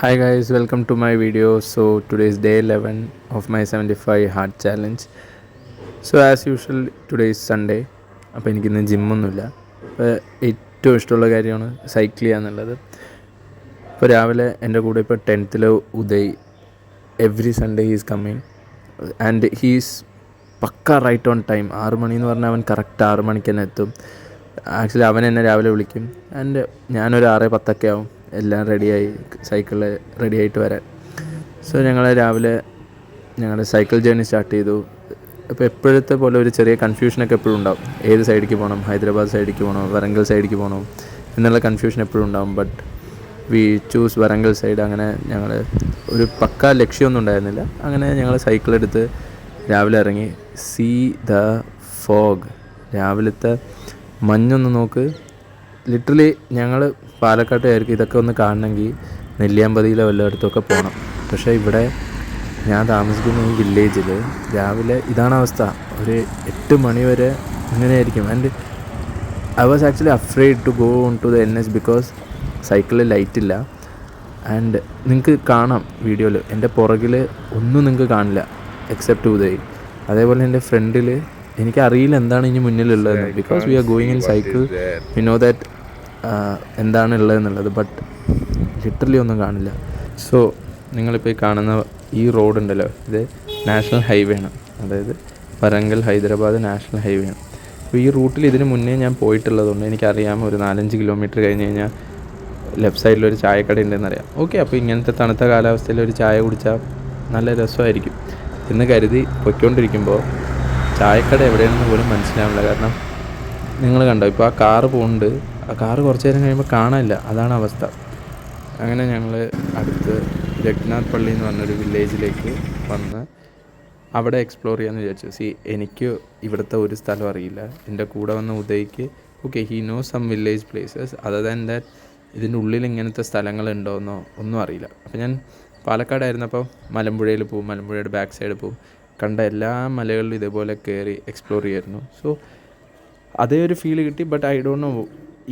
Hi guys, welcome to my video. So today is day 11 of my 75 hard challenge. So as usual today is Sunday. അപ്പോൾ എനിക്കിന്ന് ജിമ്മൊന്നുമില്ല. അപ്പോൾ ഏറ്റവും ഇഷ്ടമുള്ള കാര്യമാണ് cycle ചെയ്യുക എന്നുള്ളത്. ഇപ്പോൾ രാവിലെ എൻ്റെ കൂടെ ഇപ്പോൾ 10th Uday every Sunday he's coming and he's pakka right on time. 6 മണി എന്ന് പറഞ്ഞാൽ അവൻ കറക്റ്റ് 6 മണിക്ക് തന്നെ എത്തും. ആക്ച്വലി അവൻ എന്നെ രാവിലെ വിളിക്കും ആൻഡ് ഞാനൊരു 6:10 ആവും എല്ലാം റെഡിയായി സൈക്കിളിൽ റെഡിയായിട്ട് വരാൻ. സോ ഞങ്ങൾ രാവിലെ ഞങ്ങളുടെ സൈക്കിൾ ജേർണി സ്റ്റാർട്ട് ചെയ്തു. അപ്പോൾ എപ്പോഴത്തെ പോലെ ഒരു ചെറിയ കൺഫ്യൂഷനൊക്കെ എപ്പോഴും ഉണ്ടാവും. ഏത് സൈഡിലേക്ക് പോകണം, ഹൈദരാബാദ് സൈഡിലേക്ക് പോകണോ വരങ്കൽ സൈഡിലേക്ക് പോകണോ എന്നുള്ള കൺഫ്യൂഷൻ എപ്പോഴും ഉണ്ടാവും. But we choose Warangal side. അങ്ങനെ ഞങ്ങൾ ഒരു പക്ക ലക്ഷ്യമൊന്നും ഉണ്ടായിരുന്നില്ല. അങ്ങനെ ഞങ്ങൾ സൈക്കിളെടുത്ത് രാവിലെ ഇറങ്ങി. സീ ദ ഫോഗ്, രാവിലത്തെ മഞ്ഞൊന്ന് നോക്ക്. ലിറ്ററലി ഞങ്ങൾ പാലക്കാട്ടുകാർക്ക് ഇതൊക്കെ ഒന്ന് കാണണമെങ്കിൽ നെല്ലിയാമ്പതിയിലോ വല്ലയിടത്തൊക്കെ പോകണം. പക്ഷേ ഇവിടെ ഞാൻ താമസിക്കുന്ന ഈ വില്ലേജിൽ രാവിലെ ഇതാണ് അവസ്ഥ. ഒരു 8 മണി വരെ ഇങ്ങനെയായിരിക്കും. And I was actually afraid to go on to the NH because സൈക്കിളിൽ ലൈറ്റില്ല. ആൻഡ് നിങ്ങൾക്ക് കാണാം വീഡിയോയിൽ എൻ്റെ പുറകിൽ ഒന്നും നിങ്ങൾക്ക് കാണില്ല എക്സെപ്റ്റ് ഉദയ്. അതേപോലെ എൻ്റെ ഫ്രണ്ടിൽ എനിക്കറിയില്ല എന്താണ് ഇനി മുന്നിലുള്ളതെന്ന്. Because we are going in cycle, we know that എന്താണ് ഉള്ളതെന്നുള്ളത്. ബട്ട് ലിറ്ററലി ഒന്നും കാണില്ല. സോ നിങ്ങളിപ്പോൾ ഈ കാണുന്ന ഈ റോഡ് ഉണ്ടല്ലോ, ഇത് നാഷണൽ ഹൈവേ ആണ്. അതായത് വരങ്കൽ ഹൈദരാബാദ് നാഷണൽ ഹൈവേ ആണ്. അപ്പോൾ ഈ റൂട്ടിൽ ഇതിന് മുന്നേ ഞാൻ പോയിട്ടുള്ളതുകൊണ്ട് എനിക്കറിയാം. ഒരു 4-5 കിലോമീറ്റർ കഴിഞ്ഞ് കഴിഞ്ഞാൽ ലെഫ്റ്റ് സൈഡിലൊരു ചായക്കട ഉണ്ടെന്നറിയാം. ഓക്കെ, അപ്പോൾ ഇങ്ങനത്തെ തണുത്ത കാലാവസ്ഥയിൽ ഒരു ചായ കുടിച്ചാൽ നല്ല രസമായിരിക്കും എന്ന് കരുതി പൊയ്ക്കൊണ്ടിരിക്കുമ്പോൾ ചായക്കട എവിടെയാണെന്ന് പോലും മനസ്സിലാവില്ല. കാരണം നിങ്ങൾ കണ്ടോ, ഇപ്പോൾ ആ കാറ് പോകുന്നുണ്ട്. ആ കാറ് കുറച്ച് നേരം കഴിയുമ്പോൾ കാണാനില്ല. അതാണ് അവസ്ഥ. അങ്ങനെ ഞങ്ങൾ അടുത്ത് രഘുനാഥ് പള്ളി എന്ന് പറഞ്ഞൊരു വില്ലേജിലേക്ക് വന്ന് അവിടെ എക്സ്പ്ലോർ ചെയ്യാമെന്ന് വിചാരിച്ചു. എനിക്ക് ഇവിടുത്തെ ഒരു സ്ഥലം അറിയില്ല. എൻ്റെ കൂടെ വന്ന ഉദയ്ക്ക് okay, he know some village places. Other than that ഇതിൻ്റെ ഉള്ളിൽ ഇങ്ങനത്തെ സ്ഥലങ്ങളുണ്ടോയെന്നോ ഒന്നും അറിയില്ല. അപ്പോൾ ഞാൻ പാലക്കാടായിരുന്നപ്പോൾ മലമ്പുഴയിൽ പോവും, മലമ്പുഴയുടെ ബാക്ക് സൈഡ് പോവും. കണ്ട എല്ലാ മലകളിലും ഇതേപോലെ കയറി എക്സ്പ്ലോർ ചെയ്യായിരുന്നു. സോ അതേ ഒരു ഫീൽ കിട്ടി. ബട്ട് ഐ ഡോണ്ട് നോ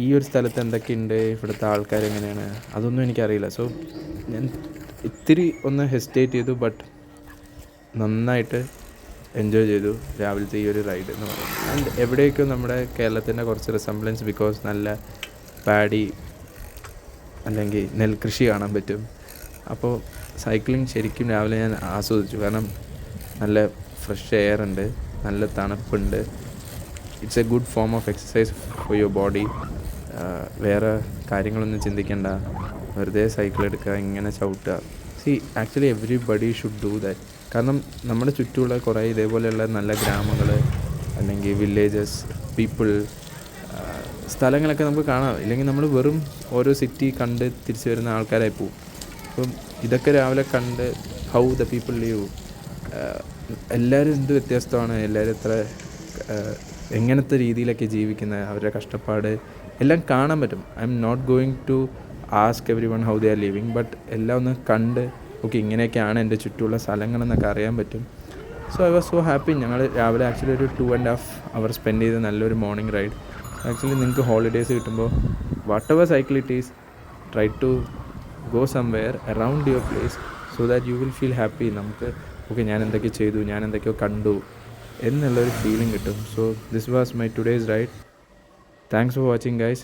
ഈ ഒരു സ്ഥലത്ത് എന്തൊക്കെയുണ്ട്, ഇവിടുത്തെ ആൾക്കാർ എങ്ങനെയാണ്, അതൊന്നും എനിക്കറിയില്ല. സോ ഞാൻ ഇത്തിരി ഒന്ന് ഹെസിറ്റേറ്റ് ചെയ്തു. ബട്ട് നന്നായിട്ട് എൻജോയ് ചെയ്തു രാവിലത്തെ ഈ ഒരു റൈഡ് എന്ന് പറയുന്നത്. ആൻഡ് എവിടെയൊക്കെയോ നമ്മുടെ കേരളത്തിൻ്റെ കുറച്ച് റിസംബ്ലൻസ്, ബിക്കോസ് നല്ല പാഡി അല്ലെങ്കിൽ നെൽകൃഷി കാണാൻ പറ്റും. അപ്പോൾ സൈക്ലിംഗ് ശരിക്കും രാവിലെ ഞാൻ ആസ്വദിച്ചു. കാരണം നല്ല ഫ്രഷ് എയർ ഉണ്ട്, നല്ല തണുപ്പുണ്ട്. It's a good form of exercise for your body. വേറെ കാര്യങ്ങളൊന്നും ചിന്തിക്കേണ്ട, വെറുതെ സൈക്കിൾ എടുക്കുക, ഇങ്ങനെ ചവിട്ടുക. Actually everybody should do that. കാരണം നമ്മുടെ ചുറ്റുമുള്ള കുറേ ഇതേപോലെയുള്ള നല്ല ഗ്രാമങ്ങൾ അല്ലെങ്കിൽ വില്ലേജസ്, പീപ്പിൾ, സ്ഥലങ്ങളൊക്കെ നമുക്ക് കാണാം. ഇല്ലെങ്കിൽ നമ്മൾ വെറും ഓരോ സിറ്റി കണ്ട് തിരിച്ചു വരുന്ന ആൾക്കാരായി പോവും. അപ്പം ഇതൊക്കെ രാവിലെ കണ്ട് ഹൗ ദ പീപ്പിൾ ലീവ്, എല്ലാവരും എന്ത് വ്യത്യസ്തമാണ്, എല്ലാവരും എത്ര എങ്ങനത്തെ രീതിയിലൊക്കെ ജീവിക്കുന്നത്, അവരുടെ കഷ്ടപ്പാട് എല്ലാം കാണാൻ പറ്റും. I'm not going to ask everyone how they are living. But എല്ലാം ഒന്ന് കണ്ട് ഓക്കെ ഇങ്ങനെയൊക്കെയാണ് എൻ്റെ ചുറ്റുമുള്ള സ്ഥലങ്ങളെന്നൊക്കെ അറിയാൻ പറ്റും. So I was so happy. ഞങ്ങൾ രാവിലെ ആക്ച്വലി ഒരു 2.5 hours സ്പെൻഡ് ചെയ്ത് നല്ലൊരു മോർണിംഗ് റൈഡ്. ആക്ച്വലി നിങ്ങൾക്ക് ഹോളിഡേയ്സ് കിട്ടുമ്പോൾ whatever cycle it is, try to go somewhere around your place so that you will feel happy. നമുക്ക് ഓക്കെ ഞാൻ എന്തൊക്കെ ചെയ്തു, ഞാൻ എന്തൊക്കെയോ കണ്ടു എന്നുള്ളൊരു ഫീലിംഗ് കിട്ടും. So this was my today's ride. Thanks for watching guys.